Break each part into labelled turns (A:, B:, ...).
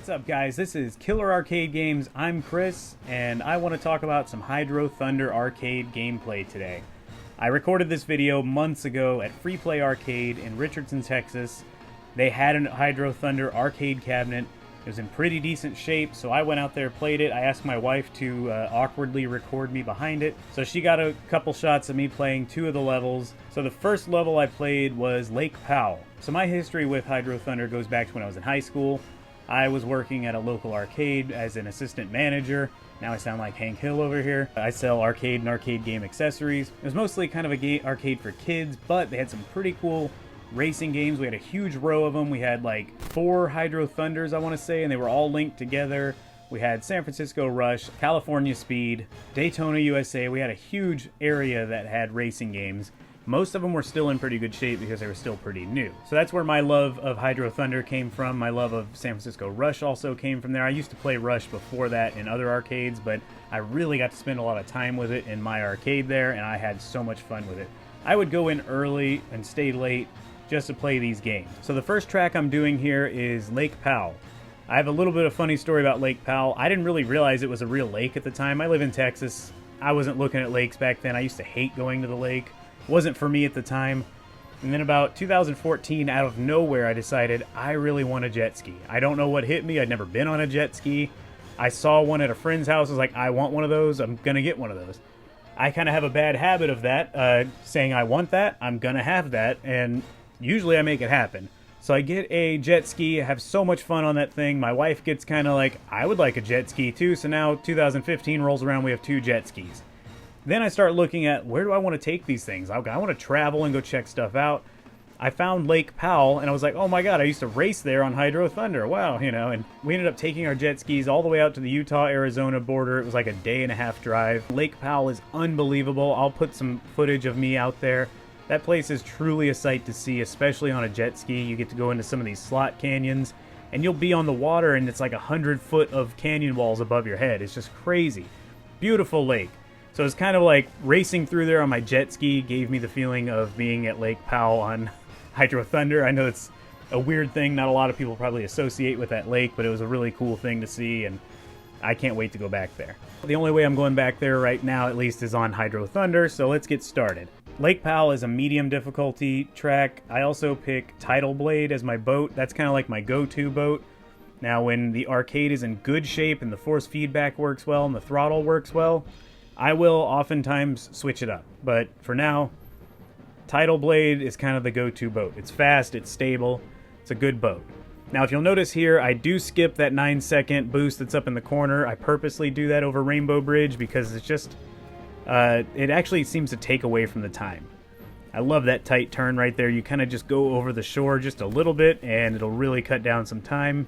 A: What's up, guys? This is Killer Arcade Games. I'm Chris, and I want to talk about some Hydro Thunder arcade gameplay today. I recorded this video months ago at Free Play Arcade in Richardson, Texas. They had a Hydro Thunder arcade cabinet. It was in pretty decent shape, so I went out there, played it. I asked my wife to awkwardly record me behind it. So she got a couple shots of me playing two of the levels. So the first level I played was Lake Powell. So my history with Hydro Thunder goes back to when I was in high school. I was working at a local arcade as an assistant manager. Now I sound like Hank Hill over here. I sell arcade and arcade game accessories. It was mostly kind of a arcade for kids, but they had some pretty cool racing games. We had a huge row of them. We had like 4 Hydro Thunders, I want to say, and they were all linked together. We had San Francisco Rush, California Speed, Daytona USA. We had a huge area that had racing games. Most of them were still in pretty good shape because they were still pretty new. So that's where my love of Hydro Thunder came from. My love of San Francisco Rush also came from there. I used to play Rush before that in other arcades, but I really got to spend a lot of time with it in my arcade there, and I had so much fun with it. I would go in early and stay late just to play these games. So the first track I'm doing here is Lake Powell. I have a little bit of funny story about Lake Powell. I didn't really realize it was a real lake at the time. I live in Texas. I wasn't looking at lakes back then. I used to hate going to the lake. Wasn't for me at the time. And then about 2014, out of nowhere, I decided I really want a jet ski. I don't know what hit me. I'd never been on a jet ski. I saw one at a friend's house. I was like, I want one of those. I'm going to get one of those. I kind of have a bad habit of that, saying I want that, I'm going to have that, and usually I make it happen. So I get a jet ski, I have so much fun on that thing. My wife gets kind of like, I would like a jet ski too, so now 2015 rolls around, we have 2 jet skis. Then I start looking at, where do I want to take these things? I want to travel and go check stuff out. I found Lake Powell, and I was like, oh my god, I used to race there on Hydro Thunder. Wow, you know, and we ended up taking our jet skis all the way out to the Utah-Arizona border. It was like a day-and-a-half drive. Lake Powell is unbelievable. I'll put some footage of me out there. That place is truly a sight to see, especially on a jet ski. You get to go into some of these slot canyons, and you'll be on the water, and it's like 100 foot of canyon walls above your head. It's just crazy. Beautiful lake. So it's kind of like racing through there on my jet ski gave me the feeling of being at Lake Powell on Hydro Thunder. I know it's a weird thing not a lot of people probably associate with that lake, but it was a really cool thing to see, and I can't wait to go back there. The only way I'm going back there right now, at least, is on Hydro Thunder, so let's get started. Lake Powell is a medium difficulty track. I also pick Tidal Blade as my boat. That's kind of like my go-to boat. Now, when the arcade is in good shape and the force feedback works well and the throttle works well, I will oftentimes switch it up. But for now, Tidal Blade is kind of the go-to boat. It's fast, it's stable, it's a good boat. Now, if you'll notice here, I do skip that 9-second boost that's up in the corner. I purposely do that over Rainbow Bridge because it's just, it actually seems to take away from the time. I love that tight turn right there. You kind of just go over the shore just a little bit, and it'll really cut down some time.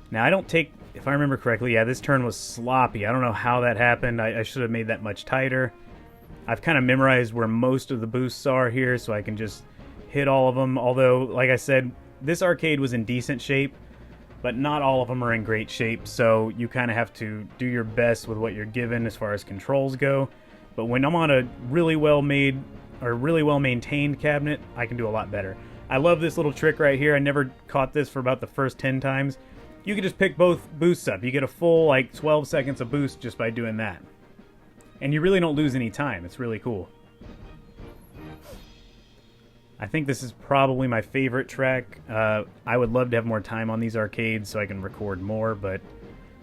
A: Now, I don't take, if I remember correctly, yeah, this turn was sloppy. I don't know how that happened. I should have made that much tighter. I've kind of memorized where most of the boosts are here, so I can just hit all of them. Although, like I said, this arcade was in decent shape, but not all of them are in great shape, so you kind of have to do your best with what you're given as far as controls go. But when I'm on a really well-made or really well-maintained cabinet, I can do a lot better. I love this little trick right here. I never caught this for about the first 10 times. You can just pick both boosts up. You get a full, like, 12 seconds of boost just by doing that. And you really don't lose any time. It's really cool. I think this is probably my favorite track. I would love to have more time on these arcades so I can record more, but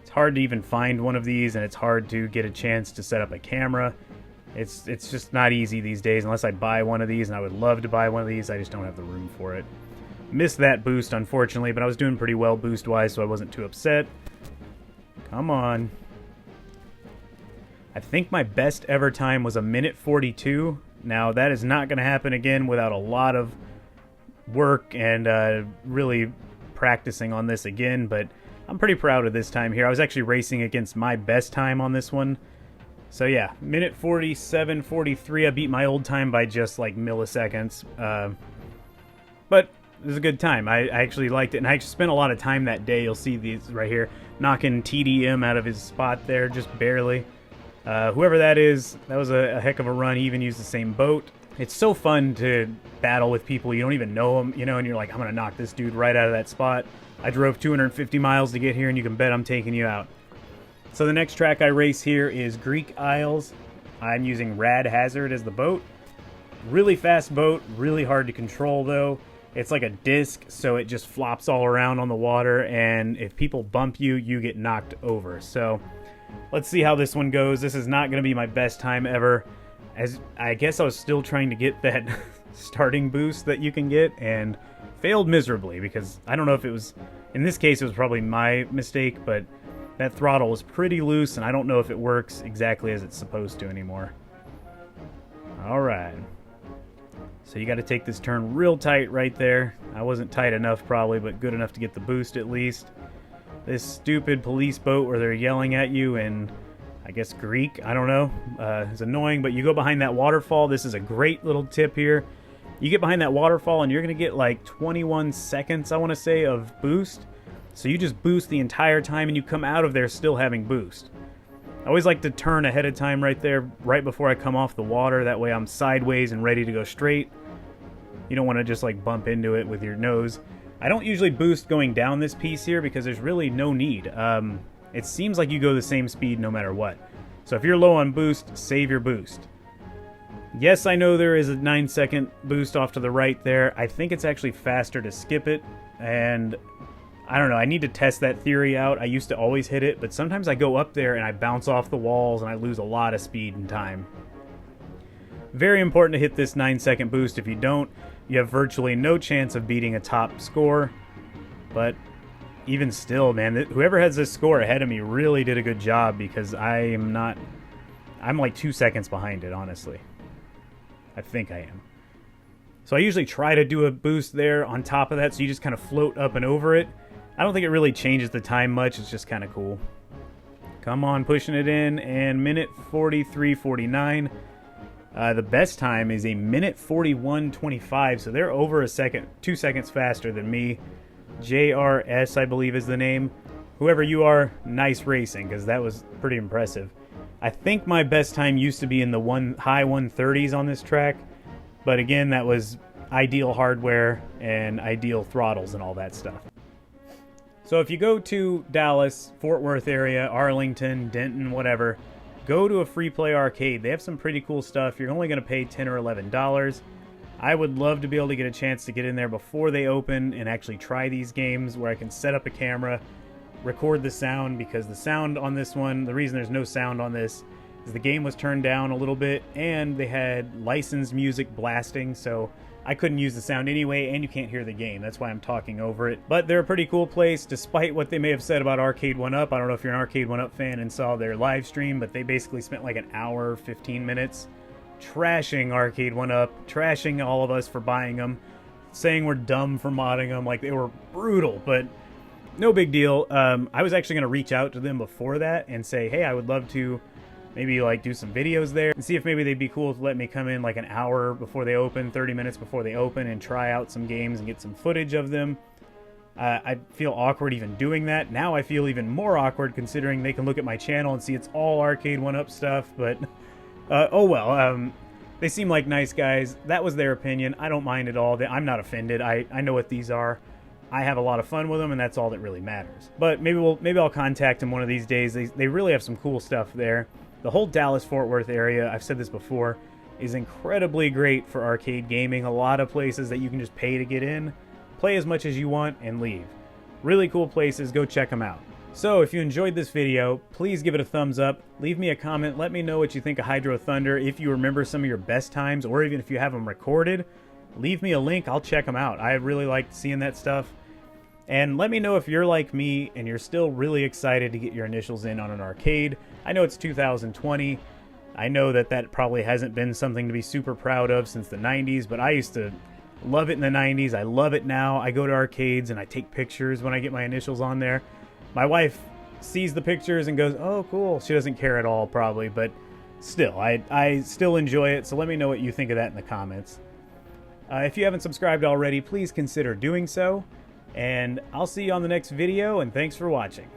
A: it's hard to even find one of these, and it's hard to get a chance to set up a camera. It's just not easy these days unless I buy one of these, and I would love to buy one of these. I just don't have the room for it. Missed that boost, unfortunately, but I was doing pretty well boost-wise, so I wasn't too upset. Come on. I think my best ever time was 1:42. Now, that is not going to happen again without a lot of work and really practicing on this again, but I'm pretty proud of this time here. I was actually racing against my best time on this one. So yeah, 1:47:43. I beat my old time by just like milliseconds. But it was a good time. I actually liked it, and I spent a lot of time that day. You'll see these right here, knocking TDM out of his spot there, just barely. Whoever that is, that was a heck of a run. He even used the same boat. It's so fun to battle with people you don't even know them, you know, and you're like, I'm gonna knock this dude right out of that spot. I drove 250 miles to get here, and you can bet I'm taking you out. So the next track I race here is Greek Isles. I'm using Rad Hazard as the boat. Really fast boat, really hard to control though. It's like a disc, so it just flops all around on the water, and if people bump you, you get knocked over. So let's see how this one goes. This is not going to be my best time ever, as I guess I was still trying to get that starting boost that you can get, and failed miserably, because I don't know if it was, in this case it was probably my mistake, but that throttle was pretty loose, and I don't know if it works exactly as it's supposed to anymore. Alright. So you got to take this turn real tight right there. I wasn't tight enough probably, but good enough to get the boost at least. This stupid police boat where they're yelling at you in, I guess, Greek, I don't know, is annoying, but you go behind that waterfall. This is a great little tip here. You get behind that waterfall and you're going to get like 21 seconds, I want to say, of boost. So you just boost the entire time and you come out of there still having boost. I always like to turn ahead of time right there, right before I come off the water. That way I'm sideways and ready to go straight. You don't want to just like bump into it with your nose. I don't usually boost going down this piece here because there's really no need. It seems like you go the same speed no matter what. So if you're low on boost, save your boost. Yes, I know there is a 9-second boost off to the right there. I think it's actually faster to skip it, and I don't know, I need to test that theory out. I used to always hit it, but sometimes I go up there and I bounce off the walls and I lose a lot of speed and time. Very important to hit this 9-second boost. If you don't, you have virtually no chance of beating a top score. But even still, man, whoever has this score ahead of me really did a good job, because I'm like 2 seconds behind it, honestly. I think I am. So I usually try to do a boost there on top of that, so you just kind of float up and over it. I don't think it really changes the time much. It's just kind of cool. Come on, pushing it in, and minute 43:49. The best time is a minute 41:25, so they're over a second, 2 seconds faster than me. JRS, I believe, is the name. Whoever you are, nice racing, because that was pretty impressive. I think my best time used to be in the high 130s on this track, but again, that was ideal hardware and ideal throttles and all that stuff. So if you go to Dallas, Fort Worth area, Arlington, Denton, whatever, go to a free play arcade. They have some pretty cool stuff. You're only going to pay $10 or $11. I would love to be able to get a chance to get in there before they open and actually try these games, where I can set up a camera, record the sound, because the sound on this one, the reason there's no sound on this is the game was turned down a little bit and they had licensed music blasting, so I couldn't use the sound anyway, and you can't hear the game. That's why I'm talking over it. But they're a pretty cool place, despite what they may have said about Arcade 1-Up. I don't know if you're an Arcade 1-Up fan and saw their live stream, but they basically spent like an hour, 15 minutes trashing Arcade 1-Up, trashing all of us for buying them, saying we're dumb for modding them. Like, they were brutal, but no big deal. I was actually going to reach out to them before that and say, hey, I would love to maybe like do some videos there and see if maybe they'd be cool to let me come in like an hour before they open, 30 minutes before they open, and try out some games and get some footage of them. I feel awkward even doing that. Now I feel even more awkward considering they can look at my channel and see it's all Arcade 1-Up stuff, but oh well. They seem like nice guys. That was their opinion. I don't mind at all. I'm not offended. I know what these are. I have a lot of fun with them, and that's all that really matters. But maybe I'll contact them one of these days. They really have some cool stuff there. The whole Dallas-Fort Worth area, I've said this before, is incredibly great for arcade gaming. A lot of places that you can just pay to get in, play as much as you want, and leave. Really cool places. Go check them out. So if you enjoyed this video, please give it a thumbs up. Leave me a comment. Let me know what you think of Hydro Thunder. If you remember some of your best times, or even if you have them recorded, leave me a link. I'll check them out. I really liked seeing that stuff. And let me know if you're like me and you're still really excited to get your initials in on an arcade. I know it's 2020. I know that probably hasn't been something to be super proud of since the 90s, but I used to love it in the 90s. I love it now. I go to arcades and I take pictures when I get my initials on there. My wife sees the pictures and goes, oh, cool. She doesn't care at all, probably, but still, I still enjoy it, so let me know what you think of that in the comments. If you haven't subscribed already, please consider doing so. And I'll see you on the next video, and thanks for watching.